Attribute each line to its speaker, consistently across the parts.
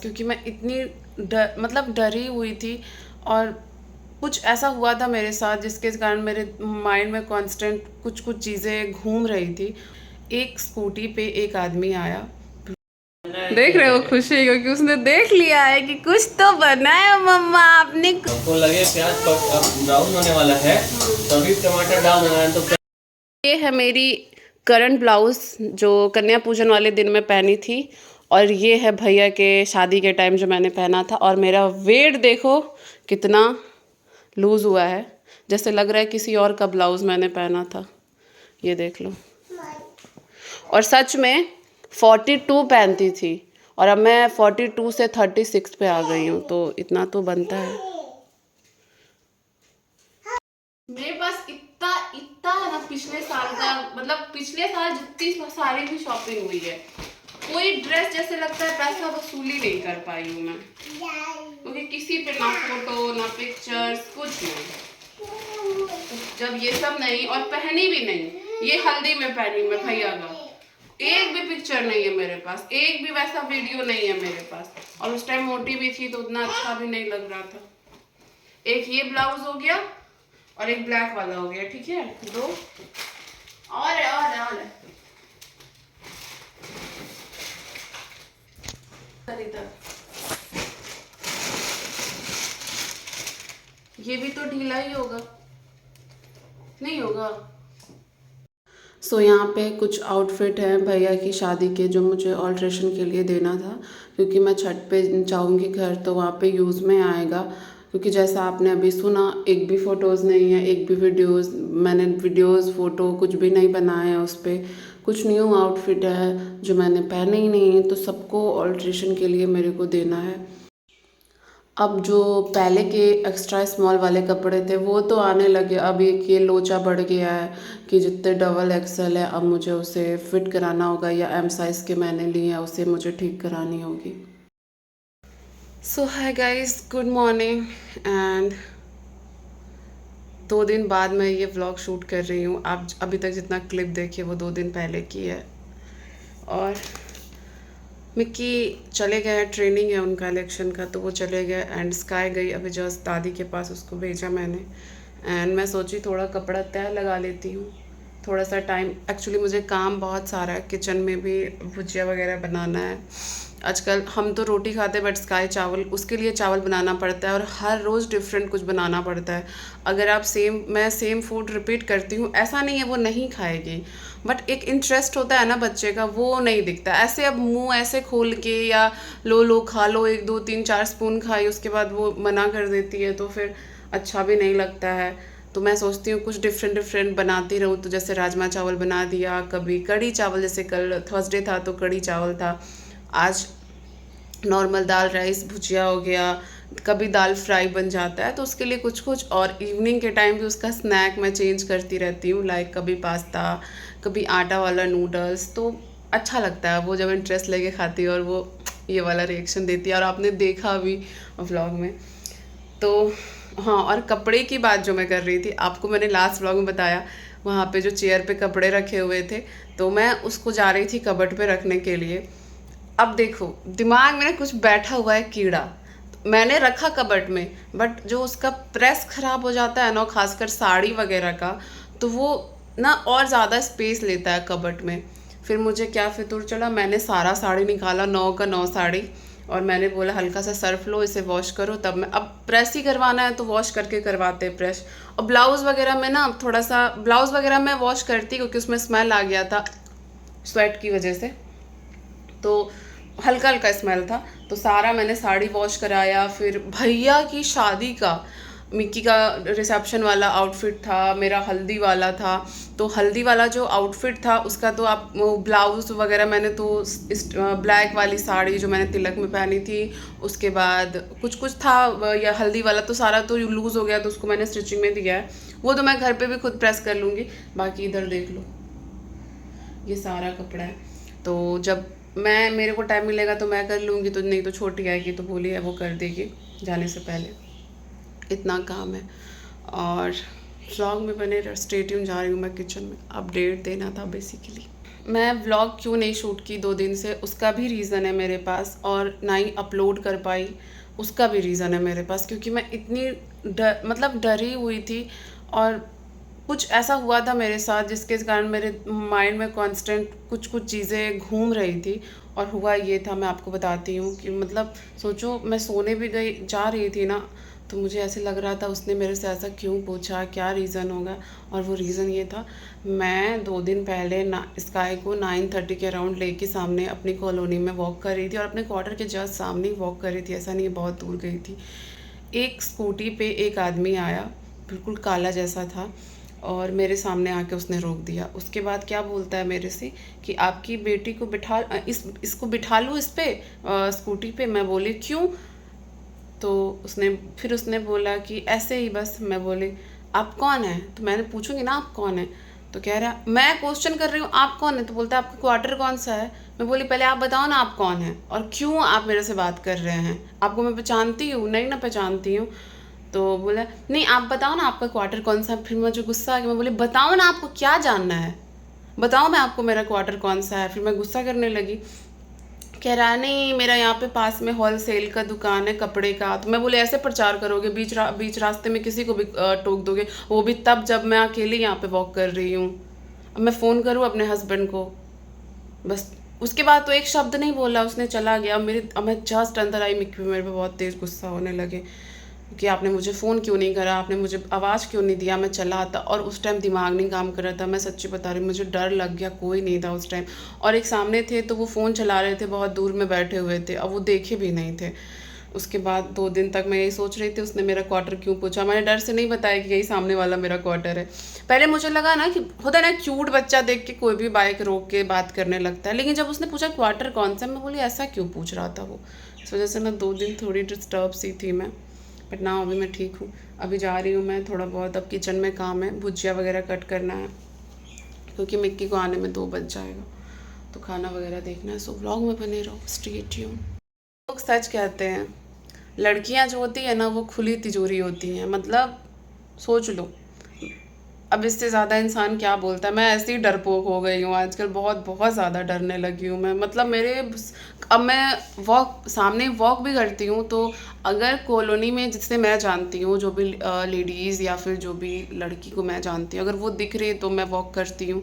Speaker 1: क्योंकि मैं इतनी मतलब डरी हुई थी और कुछ ऐसा हुआ था मेरे साथ जिसके कारण मेरे माइंड में कांस्टेंट कुछ कुछ चीज़ें घूम रही थी। एक स्कूटी पे एक आदमी आया, देख रहे हो खुशी, क्योंकि उसने देख लिया है कि कुछ तो बना है मम्मा आपने।
Speaker 2: हमको लगे प्याज ब्राउन होने वाला है तभी टमाटर डाल देना है। तो
Speaker 1: ये है मेरी करंट ब्लाउज जो कन्या पूजन वाले दिन में पहनी थी, और ये है भैया के शादी के टाइम जो मैंने पहना था। और मेरा वेट देखो कितना लूज़ हुआ है, जैसे लग रहा है किसी और का ब्लाउज मैंने पहना था। ये देख लो। और सच में 42 पहनती थी और अब मैं 42 से 36 पे आ गई हूँ, तो इतना तो बनता है। मेरे पास इतना इतना ना पिछले साल का, मतलब पिछले साल जितनी सारी भी शॉपिंग हुई है, कोई ड्रेस जैसे लगता है पैसा वसूली नहीं कर पाई हूँ मैं, क्योंकि किसी पे ना फोटो ना पिक्चर्स कुछ नहीं। जब ये सब नहीं, और पहनी भी नहीं, ये हल्दी में पहनी मैं भैया का, एक भी पिक्चर नहीं है मेरे पास, एक भी वैसा वीडियो नहीं है मेरे पास। और उस टाइम मोटी भी थी तो उतना अच्छा भी नहीं लग रहा था। एक ये ब्लाउज हो गया और एक ब्लैक वाला हो गया, ठीक है, दो और है, और है। ये भी तो ढीला ही होगा, नहीं होगा। सो यहाँ पे कुछ आउटफिट है भैया की शादी के जो मुझे ऑल्ट्रेशन के लिए देना था, क्योंकि मैं छत पे जाऊँगी घर तो वहाँ पे यूज़ में आएगा। क्योंकि जैसा आपने अभी सुना, एक भी फ़ोटोज़ नहीं है, एक भी वीडियोज़, मैंने वीडियोज़ फ़ोटो कुछ भी नहीं बनाए हैं उस पर। कुछ न्यू आउटफिट है जो मैंने पहने ही नहीं है, तो सबको ऑल्ट्रेशन के लिए मेरे को देना है। अब जो पहले के एक्स्ट्रा स्मॉल वाले कपड़े थे वो तो आने लगे, अब एक ये लोचा बढ़ गया है कि जितने डबल एक्सेल है अब मुझे उसे फिट कराना होगा, या एम साइज़ के मैंने लिए हैं उसे मुझे ठीक करानी होगी। So hi guys, good morning. And 2 दिन बाद मैं ये व्लॉग शूट कर रही हूँ। आप अभी तक जितना क्लिप देखिए वो 2 दिन पहले की है। और मिक्की चले गए, ट्रेनिंग है उनका इलेक्शन का, तो वो चले गए। एंड स्काई गई अभी जस्ट दादी के पास, उसको भेजा मैंने। एंड मैं सोची थोड़ा कपड़ा तय लगा लेती हूँ, थोड़ा सा टाइम। एक्चुअली मुझे काम बहुत सारा है, किचन में भी भुजिया वगैरह बनाना है। आजकल हम तो रोटी खाते हैं, बट स्काई चावल, उसके लिए चावल बनाना पड़ता है और हर रोज़ डिफरेंट कुछ बनाना पड़ता है। अगर आप मैं सेम फूड रिपीट करती हूँ, ऐसा नहीं है वो नहीं खाएगी, बट एक इंटरेस्ट होता है ना बच्चे का, वो नहीं दिखता। ऐसे अब मुंह ऐसे खोल के या लो खा लो, 1 2 3 4 स्पून खाई, उसके बाद वो मना कर देती है, तो फिर अच्छा भी नहीं लगता है। तो मैं सोचती हूँ कुछ डिफरेंट डिफरेंट बनाती रहूँ। तो जैसे राजमा चावल बना दिया, कभी कढ़ी चावल, जैसे कल थर्सडे था तो कढ़ी चावल था, आज नॉर्मल दाल राइस भुजिया हो गया, कभी दाल फ्राई बन जाता है, तो उसके लिए कुछ कुछ। और इवनिंग के टाइम भी उसका स्नैक मैं चेंज करती रहती हूँ, लाइक कभी पास्ता, कभी आटा वाला नूडल्स। तो अच्छा लगता है वो जब इंटरेस्ट लेके खाती है और वो ये वाला रिएक्शन देती है, और आपने देखा भी व्लॉग में। तो हाँ, और कपड़े की बात जो मैं कर रही थी, आपको मैंने लास्ट व्लॉग में बताया, वहाँ पे जो चेयर पे कपड़े रखे हुए थे, तो मैं उसको जा रही थी कबर्ड पे रखने के लिए। अब देखो दिमाग में कुछ बैठा हुआ है कीड़ा, मैंने रखा कबर्ड में, बट जो उसका प्रेस खराब हो जाता है ना, खासकर साड़ी वगैरह का, तो वो ना और ज़्यादा स्पेस लेता है कबर्ड में। फिर मुझे क्या फितूर चला, मैंने सारा साड़ी निकाला, 9 का 9 साड़ी, और मैंने बोला हल्का सा सर्फ लो, इसे वॉश करो। तब मैं, अब प्रेस ही करवाना है तो वॉश करके करवाते हैं प्रेस। और ब्लाउज़ वगैरह में ना थोड़ा सा, ब्लाउज़ वगैरह मैं वॉश करती क्योंकि उसमें स्मेल आ गया था स्वेट की वजह से, तो हल्का हल्का स्मेल था, तो सारा मैंने साड़ी वॉश कराया। फिर भैया की शादी का, मिक्की का रिसेप्शन वाला आउटफिट था, मेरा हल्दी वाला था, तो हल्दी वाला जो आउटफिट था उसका तो आप ब्लाउज वगैरह मैंने तो इस ब्लैक वाली साड़ी जो मैंने तिलक में पहनी थी, उसके बाद कुछ कुछ था या हल्दी वाला, तो सारा तो लूज़ हो गया, तो उसको मैंने स्टिचिंग में दिया है। वो तो मैं घर पे भी खुद प्रेस कर लूँगी। बाकी इधर देख लो, ये सारा कपड़ा है, तो जब मेरे को टाइम मिलेगा तो मैं कर लूँगी, तो नहीं तो छोटी आएगी तो बोली है वो कर देगी जाने से पहले। इतना काम है। और व्लॉग में बने स्टे ट्यून, जा रही हूँ मैं किचन में, अपडेट देना था बेसिकली। मैं व्लॉग क्यों नहीं शूट की 2 दिन से, उसका भी रीज़न है मेरे पास, और ना ही अपलोड कर पाई उसका भी रीज़न है मेरे पास, क्योंकि मैं इतनी डरी हुई थी। और कुछ ऐसा हुआ था मेरे साथ जिसके कारण मेरे माइंड में कांस्टेंट कुछ कुछ चीज़ें घूम रही थी। और हुआ ये था, मैं आपको बताती हूँ कि मतलब सोचो, मैं सोने भी गई जा रही थी ना, तो मुझे ऐसे लग रहा था उसने मेरे से ऐसा क्यों पूछा, क्या रीज़न होगा। और वो रीज़न ये था, मैं 2 दिन पहले ना स्काई को 9:30 के अराउंड लेके सामने अपनी कॉलोनी में वॉक कर रही थी, और अपने क्वार्टर के जस्ट सामने ही वॉक कर रही थी, ऐसा नहीं बहुत दूर गई थी। एक स्कूटी पे एक आदमी आया, बिल्कुल काला जैसा था, और मेरे सामने आके उसने रोक दिया। उसके बाद क्या बोलता है मेरे से कि आपकी बेटी को इसको बिठा लूँ इस पे, स्कूटी पे। मैं बोली क्यों? तो उसने बोला कि ऐसे ही बस। मैं बोली आप कौन है? तो मैंने पूछूंगी ना आप कौन है। तो कह रहा, मैं क्वेश्चन कर रही हूँ आप कौन है, तो बोलता है आपका क्वार्टर कौन सा है। मैं बोली पहले आप बताओ ना आप कौन है, और क्यों आप मेरे से बात कर रहे हैं, आपको मैं पहचानती हूँ? नहीं ना पहचानती हूँ। तो बोला नहीं आप बताओ ना आपका क्वार्टर कौन सा है। फिर मुझे गुस्सा आ गया, मैं बोली बताओ ना आपको क्या जानना है, बताओ मैं आपको मेरा क्वार्टर कौन सा है। फिर मैं गुस्सा करने लगी। कह रहा है नहीं मेरा यहाँ पे पास में होल सेल का दुकान है कपड़े का। तो मैं बोले ऐसे प्रचार करोगे, बीच रास्ते में किसी को भी टोक दोगे, वो भी तब जब मैं अकेली यहाँ पे वॉक कर रही हूँ। अब मैं फ़ोन करूँ अपने हस्बैंड को? बस उसके बाद तो एक शब्द नहीं बोला, उसने चला गया। अब मैं जस्ट अंदर आई, मिक्की मेरे पे बहुत तेज़ गुस्सा होने लगे कि आपने मुझे फ़ोन क्यों नहीं करा, आपने मुझे आवाज़ क्यों नहीं दिया, मैं चला आता। और उस टाइम दिमाग नहीं काम कर रहा था, मैं सच्ची बता रही हूँ, मुझे डर लग गया, कोई नहीं था उस टाइम। और एक सामने थे तो वो फ़ोन चला रहे थे, बहुत दूर में बैठे हुए थे, अब वो देखे भी नहीं थे। उसके बाद 2 दिन तक मैं यही सोच रही थी उसने मेरा क्वार्टर क्यों पूछा। मैंने डर से नहीं बताया कि यही सामने वाला मेरा क्वार्टर है। पहले मुझे लगा ना कि होता है ना, क्यूट बच्चा देख के कोई भी बाइक रोक के बात करने लगता है, लेकिन जब उसने पूछा क्वार्टर कौन सा, मैं बोली ऐसा क्यों पूछ रहा था वो। इस वजह से ना 2 दिन थोड़ी डिस्टर्ब सी थी मैं। बट ना अभी मैं ठीक हूँ। अभी जा रही हूँ मैं, थोड़ा बहुत अब किचन में काम है, भुजिया वगैरह कट करना है, क्योंकि मिक्की को आने में 2 बज जाएगा, तो खाना वगैरह देखना है। सो व्लॉग में बने रहो, स्टे ट्यून। लोग सच कहते हैं, लड़कियां जो होती है ना वो खुली तिजोरी होती हैं। मतलब सोच लो, अब इससे ज़्यादा इंसान क्या बोलता है। मैं ऐसी ही डरपोक हो गई हूँ आजकल, बहुत बहुत ज़्यादा डरने लगी हूँ मैं। मतलब अब मैं सामने वॉक भी करती हूँ, तो अगर कॉलोनी में जिससे मैं जानती हूँ, जो भी लेडीज़ या फिर जो भी लड़की को मैं जानती हूँ, अगर वो दिख रही है तो मैं वॉक करती हूँ,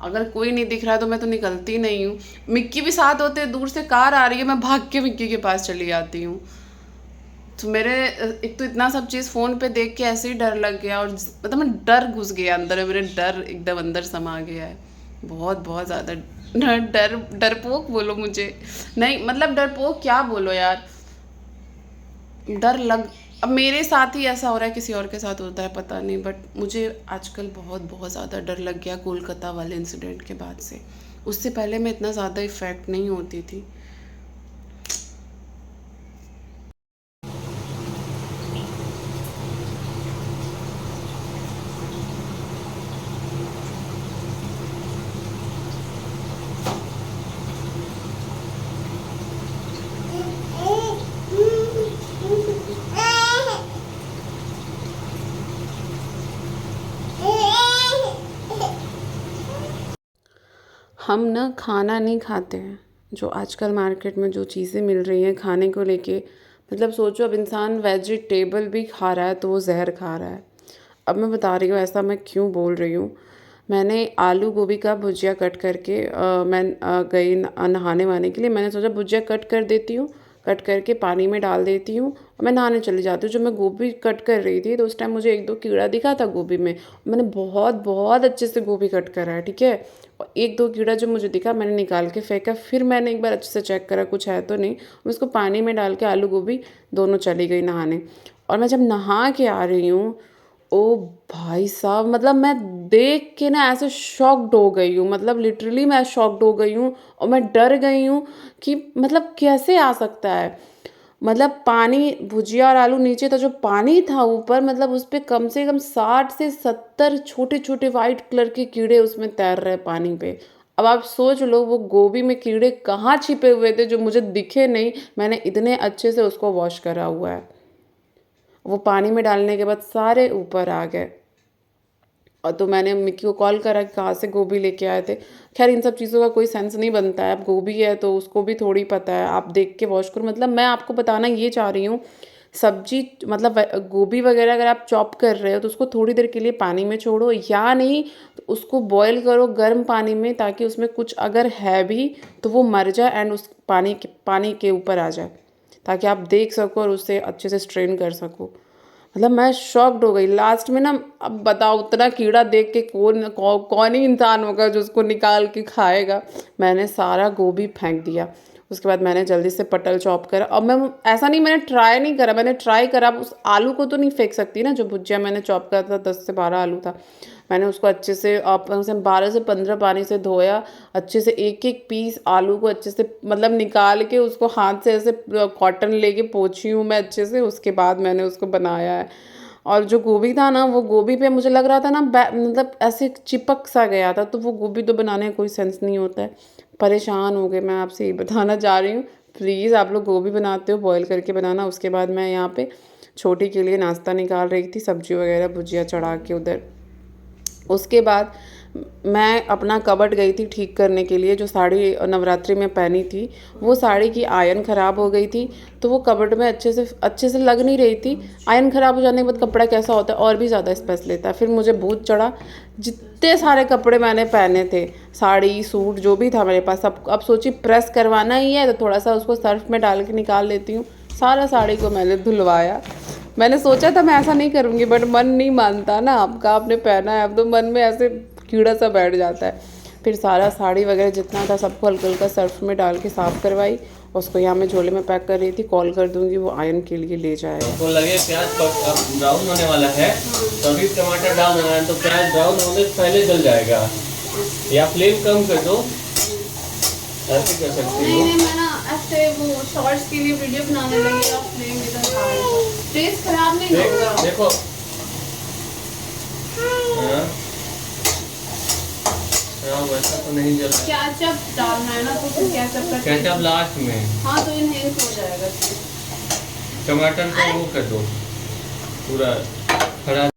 Speaker 1: अगर कोई नहीं दिख रहा है तो मैं तो निकलती नहीं हूँ। मिक्की भी साथ होते हैं, दूर से कार आ रही है मैं भाग के मिक्की के पास चली जाती हूँ। तो मेरे एक तो इतना सब चीज़ फ़ोन पे देख के ऐसे ही डर लग गया, और मतलब मैं डर घुस गया अंदर में, मेरे डर एकदम अंदर समा गया है। बहुत बहुत ज़्यादा डरपोक बोलो मुझे, नहीं मतलब डरपोक क्या बोलो यार। डर लग अब मेरे साथ ही ऐसा हो रहा है, किसी और के साथ होता है पता नहीं, बट मुझे आजकल बहुत बहुत ज़्यादा डर लग गया कोलकाता वाले इंसिडेंट के बाद से। उससे पहले मैं इतना ज़्यादा इफ़ेक्ट नहीं होती थी। हम ना खाना नहीं खाते हैं, जो आजकल मार्केट में जो चीज़ें मिल रही हैं खाने को लेके, मतलब सोचो अब इंसान वेजिटेबल भी खा रहा है तो वो जहर खा रहा है। अब मैं बता रही हूँ ऐसा मैं क्यों बोल रही हूँ। मैंने आलू गोभी का भुजिया कट करके मैं गई नहाने वहाने के लिए। मैंने सोचा भुजिया कट कर देती हूँ, कट करके पानी में डाल देती हूँ और मैं नहाने चली जाती हूँ। जब मैं गोभी कट कर रही थी तो उस टाइम मुझे 1-2 कीड़ा दिखा था गोभी में। मैंने बहुत बहुत अच्छे से गोभी कट करा है, ठीक है। और 1-2 कीड़ा जो मुझे दिखा मैंने निकाल के फेंका। फिर मैंने एक बार अच्छे से चेक करा कुछ है तो नहीं, मैं उसको पानी में डाल के आलू गोभी दोनों चली गई नहाने। और मैं जब नहा के आ रही हूँ, ओ भाई साहब, मतलब मैं देख के ना ऐसे शॉक्ड हो गई हूँ, मतलब लिटरली मैं शॉक्ड हो गई हूँ। और मैं डर गई हूँ कि मतलब कैसे आ सकता है। मतलब पानी, भुजिया और आलू नीचे था, जो पानी था ऊपर, मतलब उस पे कम से कम 60 से 70 छोटे छोटे वाइट कलर के कीड़े उसमें तैर रहे पानी पे। अब आप सोच लो वो गोभी में कीड़े कहाँ छिपे हुए थे जो मुझे दिखे नहीं। मैंने इतने अच्छे से उसको वॉश करा हुआ है, वो पानी में डालने के बाद सारे ऊपर आ गए। और तो मैंने मिक्की को कॉल करा कि कहाँ से गोभी लेके आए थे। खैर इन सब चीज़ों का कोई सेंस नहीं बनता है, अब गोभी है तो उसको भी थोड़ी पता है, आप देख के वॉश करो। मतलब मैं आपको बताना ये चाह रही हूँ, सब्जी मतलब गोभी वगैरह अगर आप चॉप कर रहे हो तो उसको थोड़ी देर के लिए पानी में छोड़ो, या नहीं तो उसको बॉयल करो गर्म पानी में, ताकि उसमें कुछ अगर है भी तो वो मर जाए एंड उस पानी के ऊपर आ जाए, ताकि आप देख सको और उससे अच्छे से स्ट्रेन कर सको। मतलब मैं शॉक्ड हो गई लास्ट में ना। अब बताओ उतना कीड़ा देख के कौन ही इंसान होगा जो उसको निकाल के खाएगा। मैंने सारा गोभी फेंक दिया। उसके बाद मैंने जल्दी से पटल चॉप करा। और मैं ऐसा नहीं मैंने ट्राई नहीं करा, मैंने ट्राई करा। उस आलू को तो नहीं फेंक सकती ना, जो भुजिया मैंने चॉप करा था 10 से 12 आलू था। मैंने उसको अच्छे से 12 से 15 पानी से धोया, अच्छे से एक एक पीस आलू को अच्छे से मतलब निकाल के उसको हाथ से ऐसे कॉटन लेके पोंछी हूँ मैं अच्छे से। उसके बाद मैंने उसको बनाया है। और जो गोभी था ना, वो गोभी पे मुझे लग रहा था ना मतलब ऐसे चिपक सा गया था, तो वो गोभी तो बनाने का कोई सेंस नहीं होता है। परेशान हो गए। मैं आपसे ये बताना चाह रही हूँ, प्लीज़ आप लोग गोभी बनाते हो बॉयल करके बनाना। उसके बाद मैं यहाँ पे छोटी के लिए नाश्ता निकाल रही थी, सब्जी वगैरह भुजिया चढ़ा के उधर। उसके बाद मैं अपना कबर्ड गई थी ठीक करने के लिए। जो साड़ी नवरात्रि में पहनी थी, वो साड़ी की आयरन ख़राब हो गई थी, तो वो कबर्ड में अच्छे से लग नहीं रही थी। आयरन ख़राब हो जाने के बाद कपड़ा कैसा होता है, और भी ज़्यादा स्पेस लेता है। फिर मुझे भूत चढ़ा, जितने सारे कपड़े मैंने पहने थे, साड़ी सूट जो भी था मेरे पास, अब सोची प्रेस करवाना ही है तो थोड़ा सा उसको सर्फ में डाल के निकाल लेती हूँ। सारा साड़ी को मैंने धुलवाया। मैंने सोचा था मैं ऐसा नहीं करूँगी, बट मन नहीं मानता ना आपका, आपने पहना है अब तो मन में ऐसे कीड़ा सा बैठ जाता है। फिर सारा साड़ी वगैरह जितना था सबको हल्का हल्का सर्फ में डाल के साफ़ करवाई। उसको यहाँ मैं झोले में पैक कर रही थी, कॉल कर दूँगी वो आयरन के लिए ले जाएगा।
Speaker 2: तो लगे प्याज ब्राउन होने वाला है, तो अभी टमाटर डाल देना है, तो प्याज ब्राउन होने से पहले जल जाएगा। या फ्लेम कम कर दो, ऐसे कर सकती हो।
Speaker 1: नहीं मैं ना ऐसे वो शॉर्ट्स के लिए वीडियो बनाने लगी और फ्लेम इधर आ रहा है, टेस्ट खराब नहीं होगा।
Speaker 2: देखो वैसा तो नहीं जल रहा।
Speaker 1: केचप डालना है ना, तो फिर केचप का
Speaker 2: केचप लास्ट में।
Speaker 1: हाँ तो इनहेंस हो जाएगा।
Speaker 2: टमाटर का वो कर दो पूरा खड़ा।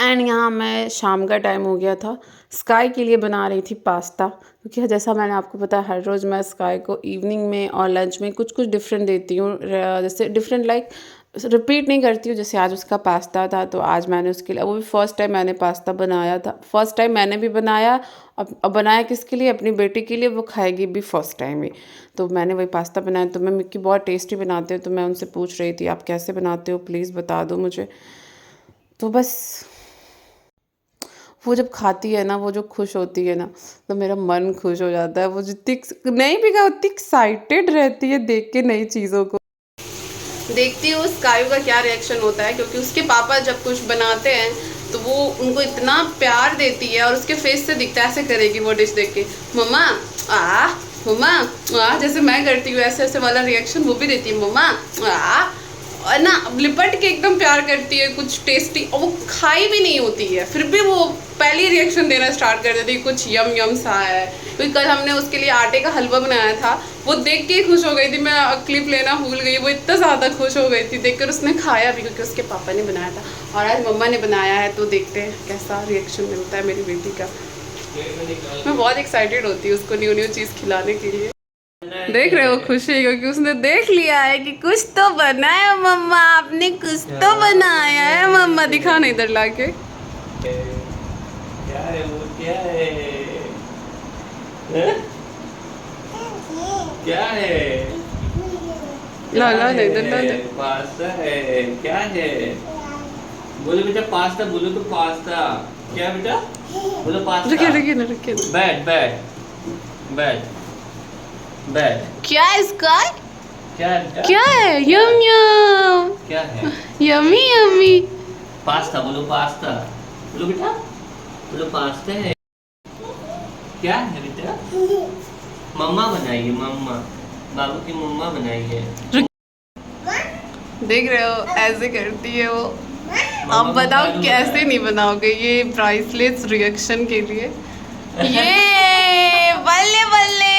Speaker 1: एंड यहाँ मैं शाम का टाइम हो गया था, स्काई के लिए बना रही थी पास्ता। क्योंकि जैसा मैंने आपको बताया हर रोज़ मैं स्काई को इवनिंग में और लंच में कुछ डिफरेंट देती हूँ। जैसे डिफरेंट लाइक रिपीट नहीं करती हूँ। जैसे आज उसका पास्ता था तो आज मैंने उसके लिए, वो भी फर्स्ट टाइम मैंने पास्ता बनाया था, फर्स्ट टाइम मैंने भी बनाया। अब बनाया किसके लिए, अपनी बेटी के लिए, वो खाएगी भी फर्स्ट टाइम ही। तो मैंने वही पास्ता बनाया। तो मैं मिक्की बहुत टेस्टी बनाते हो, तो मैं उनसे पूछ रही थी आप कैसे बनाते हो, प्लीज़ बता दो मुझे। तो बस वो जब खाती है ना, वो जो खुश होती है ना, तो मेरा मन खुश हो जाता है। वो जितनी नहीं भी क्या उतनी एक्साइटेड रहती है देख के नई चीज़ों को। देखती हूँ स्काई का क्या रिएक्शन होता है, क्योंकि उसके पापा जब कुछ बनाते हैं तो वो उनको इतना प्यार देती है और उसके फेस से दिखता है। ऐसे करेगी वो डिश देख के, मम्मा मम्मा जैसे मैं करती हूँ ऐसे ऐसे वाला रिएक्शन वो भी देती है, मम्मा और ना लिपट के एकदम प्यार करती है कुछ टेस्टी। और वो खाई भी नहीं होती है फिर भी वो पहली रिएक्शन देना स्टार्ट कर देती है, कुछ यम यम सा है। क्योंकि कल हमने उसके लिए आटे का हलवा बनाया था, वो देख के ही खुश हो गई थी। मैं क्लिप लेना भूल गई, वो इतना ज़्यादा खुश हो गई थी देखकर। उसने खाया भी क्योंकि उसके पापा ने बनाया था और आज मम्मा ने बनाया है। तो देखते हैं कैसा रिएक्शन मिलता है मेरी बेटी का। मैं बहुत एक्साइटेड होती हूँ उसको न्यू चीज़ खिलाने के लिए। देख रहे हो खुशी, क्योंकि उसने देख लिया है कि कुछ तो बनाया मम्मा, आपने कुछ तो बनाया है मम्मा। दिखा नहीं इधर लाके,
Speaker 2: क्या है वो, क्या है क्या है,
Speaker 1: ला इधर ला।
Speaker 2: पास्ता है, क्या है, बोलो बेटा पास्ता, बोलो तो पास्ता। क्या बेटा, बोलो पास्ता।
Speaker 1: रखिए
Speaker 2: बैठ बैठ बैठ बैठ।
Speaker 1: क्या है इसका,
Speaker 2: क्या है,
Speaker 1: क्या है, यम यम,
Speaker 2: क्या है,
Speaker 1: यमी यमी।
Speaker 2: पास्ता बोलो, पास्ता बोलो बेटा, बोलो पास्ता है। क्या है बेटा, मम्मा बनाई है, मम्मा, बाबू की मम्मा बनाई है।
Speaker 1: देख रहे हो ऐसे करती है वो। आप बताओ कैसे नहीं बनाओगे ये प्राइसलेस रिएक्शन के लिए। ये बल्ले बल्ले,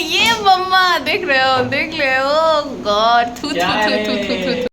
Speaker 1: ये मम्मा देख रहे हो गॉड, थू थू थू थू थू थू।